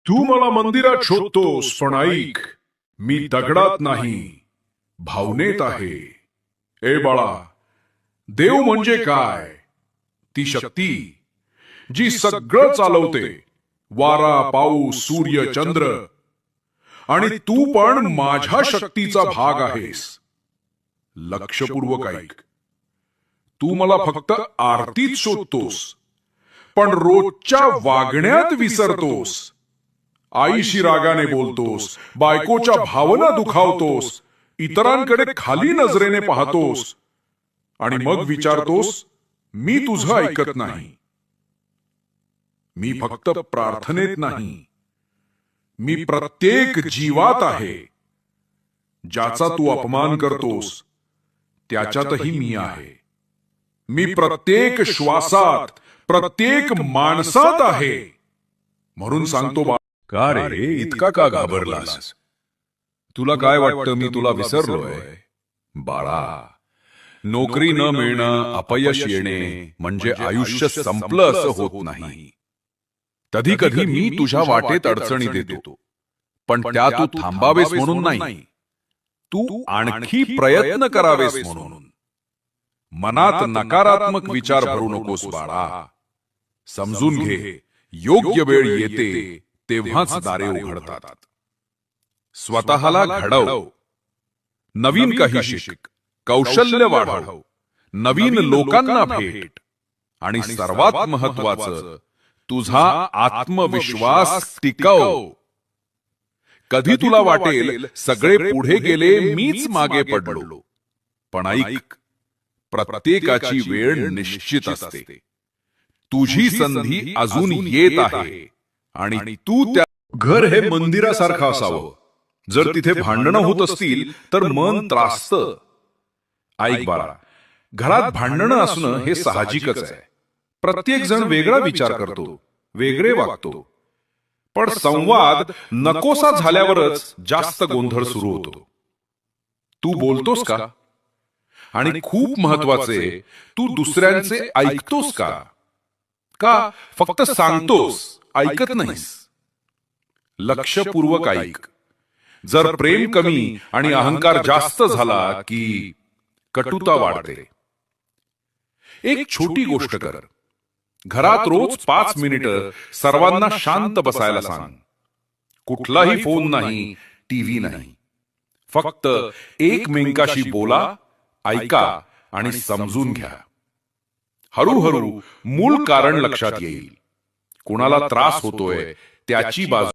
तू मला मंदिरात शोधतोस, पण ऐक, मी दगडात नाही, भावनेत आहे. ए बाळा, देव म्हणजे काय? ती शक्ती जी सगळं चालवते, वारा, पाऊस, सूर्य, चंद्र. आणि तू पण माझ्या शक्तीचा भाग आहेस. लक्षपूर्वक ऐक. तू मला फक्त आरतीत शोधतोस, पण रोजच्या वागण्यात विसरतोस. आईशी रागाने बोलतोस, बायकोच्या भावना दुखावतोस, इतरांकडे खाली नजरेने पाहतोस आणि मग विचारतोस, मी तुझं ऐकत नाही. मी फक्त प्रार्थनेत नाही, मी प्रत्येक जीवात आहे. ज्याचा तू अपमान करतोस त्याच्यातही मी आहे. मी प्रत्येक श्वासात, प्रत्येक माणसात आहे. म्हणून सांगतो बा, का रे इतका का घाबरलास? तुला काय वाटतं मी तुला विसरलोय? बाळा, नोकरी न मिळणं, अपयश येणे म्हणजे आयुष्य संपलं असं होत नाही. कधी कधी मी तुझ्या वाटेत अडचणी देतो, पण त्या तू थांबावेस म्हणून नाही, तू आणखी प्रयत्न करावेस म्हणून. मनात नकारात्मक विचार भरू नकोस बाळा. समजून घे, योग्य वेळ येते तेव्हाच दारे उघडतात. स्वतःला घडव, नवीन काही शिक, कौशल्य वाढव, नवीन लोकांना भेट आणि सर्वात महत्वाचं, तुझा आत्मविश्वास टिकव. कधी तुला वाटेल सगळे पुढे गेले, मीच मागे पडलो, पण ऐक, प्रत्येकाची वेळ निश्चित असते. तुझी संधी अजून येत आहे आणि तू त्या. घर हे मंदिरासारखं असावं. जर तिथे भांडणं होत असतील तर मन त्रासतं. ऐक बाळा, घरात भांडणं असणं हे साहजिकच आहे. प्रत्येक जण वेगळा विचार करतो, वेगळे वागतो. पण संवाद नकोसा झाल्यावरच जास्त गोंधळ सुरू होतो. तू बोलतोस का? आणि खूप महत्वाचे, तू दुसऱ्यांचे ऐकतोस का? का फक्त सांगतोस, ऐकत नाहीस? लक्षपूर्वक ऐक. जर प्रेम कमी आणि अहंकार जास्त झाला की कटुता वाढते. एक छोटी गोष्ट कर. घरात रोज 5 मिनिटं सर्वांना शांत बसायला सांग. कुठलाही फोन नाही, टीव्ही नाही. फक्त एकमेकांशी बोला, ऐका आणि समजून घ्या. हळूहळू मूळ कारण लक्षात येईल. कोणाला त्रास होतोय त्याची बाजू